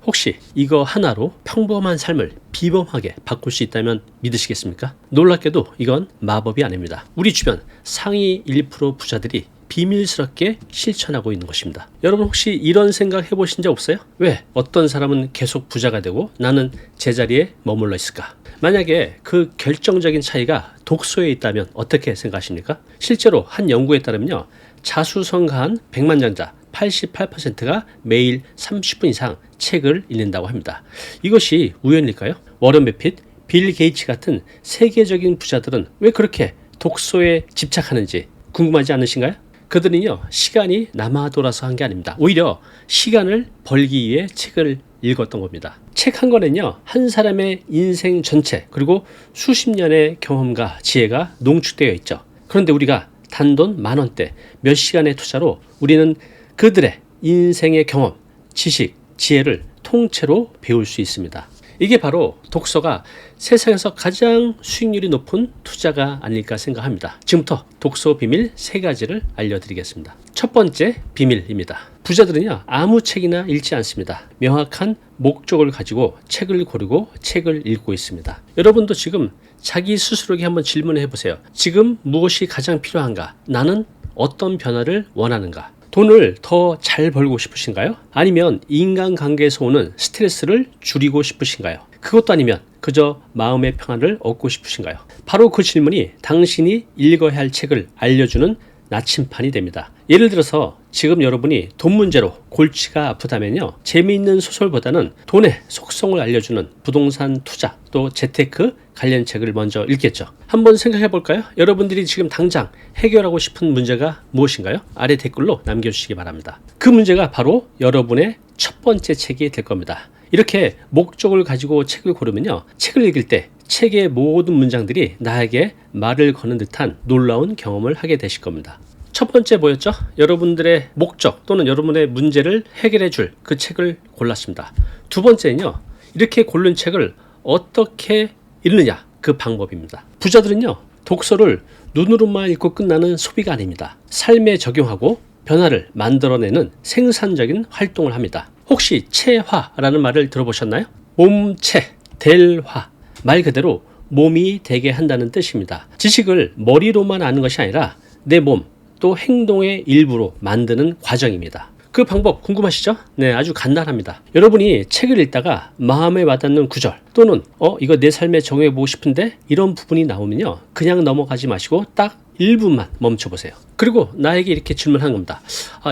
혹시 이거 하나로 평범한 삶을 비범하게 바꿀 수 있다면 믿으시겠습니까? 놀랍게도 이건 마법이 아닙니다. 우리 주변 상위 1% 부자들이 비밀스럽게 실천하고 있는 것입니다. 여러분 혹시 이런 생각 해보신 적 없어요? 왜 어떤 사람은 계속 부자가 되고 나는 제자리에 머물러 있을까? 만약에 그 결정적인 차이가 독서에 있다면 어떻게 생각하십니까? 실제로 한 연구에 따르면요, 자수성가한 백만장자 88%가 매일 30분 이상 책을 읽는다고 합니다. 이것이 우연일까요? 워런 버핏, 빌 게이츠 같은 세계적인 부자들은 왜 그렇게 독서에 집착하는지 궁금하지 않으신가요? 그들은요, 시간이 남아 돌아서 한 게 아닙니다. 오히려 시간을 벌기 위해 책을 읽었던 겁니다. 책 한 권엔요, 한 사람의 인생 전체 그리고 수십 년의 경험과 지혜가 농축되어 있죠. 그런데 우리가 단돈 10,000원대 몇 시간의 투자로 우리는 그들의 인생의 경험, 지식, 지혜를 통째로 배울 수 있습니다. 이게 바로 독서가 세상에서 가장 수익률이 높은 투자가 아닐까 생각합니다. 지금부터 독서 비밀 3가지를 알려드리겠습니다. 첫 번째 비밀입니다. 부자들은요, 아무 책이나 읽지 않습니다. 명확한 목적을 가지고 책을 고르고 책을 읽고 있습니다. 여러분도 지금 자기 스스로에게 한번 질문해 보세요. 지금 무엇이 가장 필요한가? 나는 어떤 변화를 원하는가? 돈을 더 잘 벌고 싶으신가요? 아니면 인간관계에서 오는 스트레스를 줄이고 싶으신가요? 그것도 아니면 그저 마음의 평안을 얻고 싶으신가요? 바로 그 질문이 당신이 읽어야 할 책을 알려주는 나침판이 됩니다. 예를 들어서 지금 여러분이 돈 문제로 골치가 아프다면요, 재미있는 소설보다는 돈의 속성을 알려주는 부동산 투자 또 재테크 관련 책을 먼저 읽겠죠. 한번 생각해 볼까요? 여러분들이 지금 당장 해결하고 싶은 문제가 무엇인가요? 아래 댓글로 남겨주시기 바랍니다. 그 문제가 바로 여러분의 첫 번째 책이 될 겁니다. 이렇게 목적을 가지고 책을 고르면요, 책을 읽을 때 책의 모든 문장들이 나에게 말을 거는 듯한 놀라운 경험을 하게 되실 겁니다. 첫 번째 뭐였죠? 여러분들의 목적 또는 여러분의 문제를 해결해 줄 그 책을 골랐습니다. 두 번째는요, 이렇게 고른 책을 어떻게 읽느냐, 그 방법입니다. 부자들은요, 독서를 눈으로만 읽고 끝나는 소비가 아닙니다. 삶에 적용하고 변화를 만들어내는 생산적인 활동을 합니다. 혹시 체화라는 말을 들어보셨나요? 몸체, 될 화, 말 그대로 몸이 되게 한다는 뜻입니다. 지식을 머리로만 아는 것이 아니라 내 몸, 또 행동의 일부로 만드는 과정입니다. 그 방법 궁금하시죠? 네, 아주 간단합니다. 여러분이 책을 읽다가 마음에 와닿는 구절 또는 이거 내 삶에 적용해보고 싶은데 이런 부분이 나오면요, 그냥 넘어가지 마시고 딱 1분만 멈춰보세요. 그리고 나에게 이렇게 질문한 겁니다.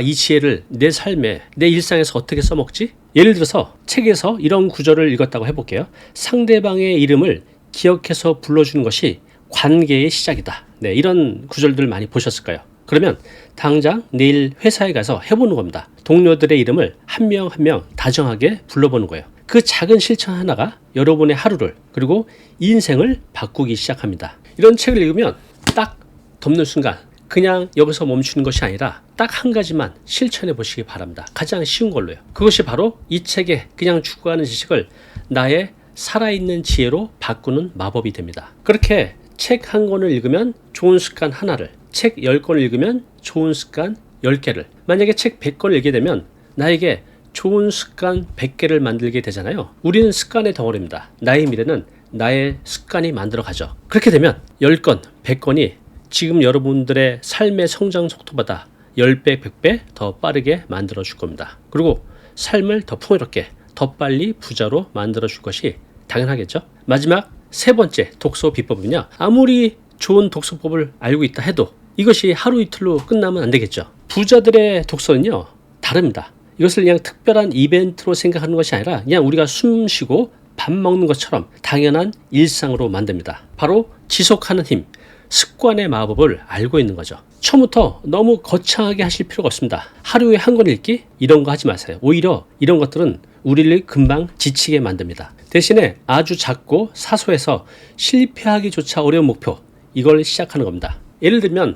이 지혜를 내 삶에, 내 일상에서 어떻게 써먹지? 예를 들어서 책에서 이런 구절을 읽었다고 해볼게요. 상대방의 이름을 기억해서 불러주는 것이 관계의 시작이다. 네, 이런 구절들 많이 보셨을까요? 그러면 당장 내일 회사에 가서 해보는 겁니다. 동료들의 이름을 한 명 한 명 다정하게 불러보는 거예요. 그 작은 실천 하나가 여러분의 하루를 그리고 인생을 바꾸기 시작합니다. 이런 책을 읽으면 딱 덮는 순간 그냥 여기서 멈추는 것이 아니라 딱 한 가지만 실천해 보시기 바랍니다. 가장 쉬운 걸로요. 그것이 바로 이 책에 그냥 죽어가는 지식을 나의 살아있는 지혜로 바꾸는 마법이 됩니다. 그렇게 책 한 권을 읽으면 좋은 습관 하나를, 책 10권을 읽으면 좋은 습관 10개를, 만약에 책 100권을 읽게 되면 나에게 좋은 습관 100개를 만들게 되잖아요. 우리는 습관의 덩어리입니다. 나의 미래는 나의 습관이 만들어가죠. 그렇게 되면 10권, 100권이 지금 여러분들의 삶의 성장 속도보다 10배, 100배 더 빠르게 만들어 줄 겁니다. 그리고 삶을 더 풍요롭게, 더 빨리 부자로 만들어 줄 것이 당연하겠죠. 마지막 세 번째 독서 비법은요, 아무리 좋은 독서법을 알고 있다 해도 이것이 하루 이틀로 끝나면 안 되겠죠. 부자들의 독서는요, 다릅니다. 이것을 그냥 특별한 이벤트로 생각하는 것이 아니라 그냥 우리가 숨 쉬고 밥 먹는 것처럼 당연한 일상으로 만듭니다. 바로 지속하는 힘, 습관의 마법을 알고 있는 거죠. 처음부터 너무 거창하게 하실 필요가 없습니다. 하루에 한 권 읽기 이런 거 하지 마세요. 오히려 이런 것들은 우리를 금방 지치게 만듭니다. 대신에 아주 작고 사소해서 실패하기조차 어려운 목표, 이걸 시작하는 겁니다. 예를 들면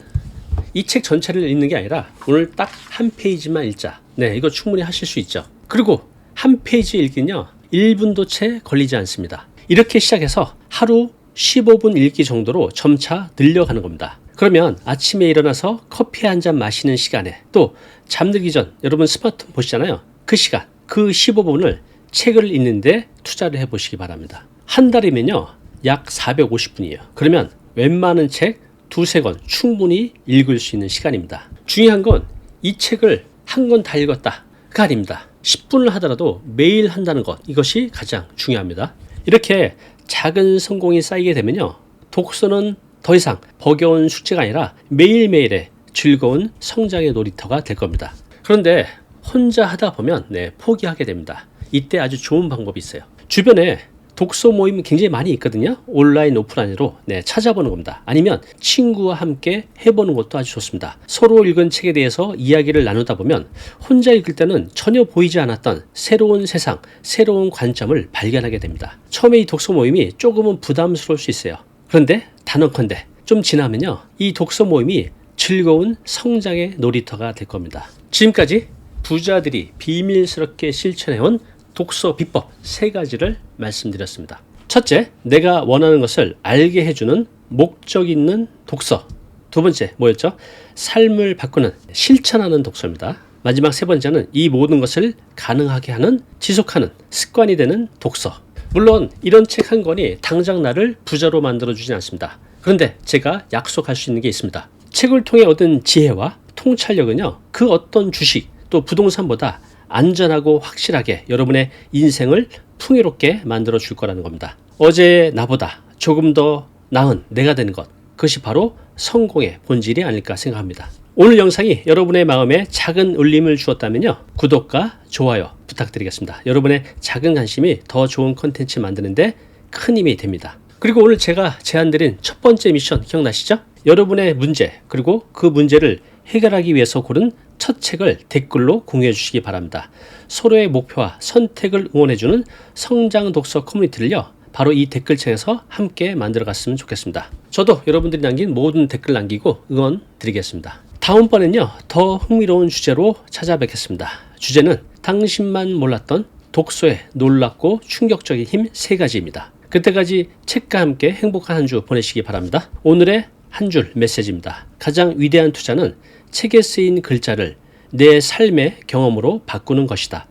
이 책 전체를 읽는 게 아니라 오늘 딱 한 페이지만 읽자. 네, 이거 충분히 하실 수 있죠. 그리고 한 페이지 읽기는요, 1분도 채 걸리지 않습니다. 이렇게 시작해서 하루 15분 읽기 정도로 점차 늘려가는 겁니다. 그러면 아침에 일어나서 커피 한 잔 마시는 시간에 또 잠들기 전 여러분 스마트폰 보시잖아요. 그 시간, 그 15분을 책을 읽는데 투자를 해보시기 바랍니다. 한 달이면요 약 450분이에요. 그러면 웬만한 책 두세 권 충분히 읽을 수 있는 시간입니다. 중요한 건 이 책을 한 권 다 읽었다가 아닙니다. 10분을 하더라도 매일 한다는 것, 이것이 가장 중요합니다. 이렇게 작은 성공이 쌓이게 되면요 독서는 더 이상 버거운 숙제가 아니라 매일매일의 즐거운 성장의 놀이터가 될 겁니다. 그런데 혼자 하다 보면 포기하게 됩니다. 이때 아주 좋은 방법이 있어요. 주변에 독서 모임 굉장히 많이 있거든요. 온라인, 오프라인으로 찾아보는 겁니다. 아니면 친구와 함께 해보는 것도 아주 좋습니다. 서로 읽은 책에 대해서 이야기를 나누다 보면 혼자 읽을 때는 전혀 보이지 않았던 새로운 세상, 새로운 관점을 발견하게 됩니다. 처음에 이 독서 모임이 조금은 부담스러울 수 있어요. 그런데 단언컨대 좀 지나면요 이 독서 모임이 즐거운 성장의 놀이터가 될 겁니다. 지금까지 부자들이 비밀스럽게 실천해온 독서 비법 3가지를 말씀드렸습니다. 첫째, 내가 원하는 것을 알게 해주는 목적 있는 독서. 두 번째, 뭐였죠? 삶을 바꾸는, 실천하는 독서입니다. 마지막 3번째는 이 모든 것을 가능하게 하는, 지속하는 습관이 되는 독서. 물론 이런 책 한 권이 당장 나를 부자로 만들어주진 않습니다. 그런데 제가 약속할 수 있는 게 있습니다. 책을 통해 얻은 지혜와 통찰력은요 그 어떤 주식 또 부동산보다 안전하고 확실하게 여러분의 인생을 풍요롭게 만들어 줄 거라는 겁니다. 어제의 나보다 조금 더 나은 내가 되는 것, 그것이 바로 성공의 본질이 아닐까 생각합니다. 오늘 영상이 여러분의 마음에 작은 울림을 주었다면요 구독과 좋아요 부탁드리겠습니다. 여러분의 작은 관심이 더 좋은 콘텐츠 만드는데 큰 힘이 됩니다. 그리고 오늘 제가 제안드린 첫 번째 미션 기억나시죠? 여러분의 문제 그리고 그 문제를 해결하기 위해서 고른 첫 책을 댓글로 공유해 주시기 바랍니다. 서로의 목표와 선택을 응원해주는 성장 독서 커뮤니티를요 바로 이 댓글창에서 함께 만들어 갔으면 좋겠습니다. 저도 여러분들이 남긴 모든 댓글 남기고 응원 드리겠습니다. 다음번엔요 더 흥미로운 주제로 찾아뵙겠습니다. 주제는 당신만 몰랐던 독서의 놀랍고 충격적인 힘 3가지입니다. 그때까지 책과 함께 행복한 한 주 보내시기 바랍니다. 오늘의 한 줄 메시지입니다. 가장 위대한 투자는 책에 쓰인 글자를 내 삶의 경험으로 바꾸는 것이다.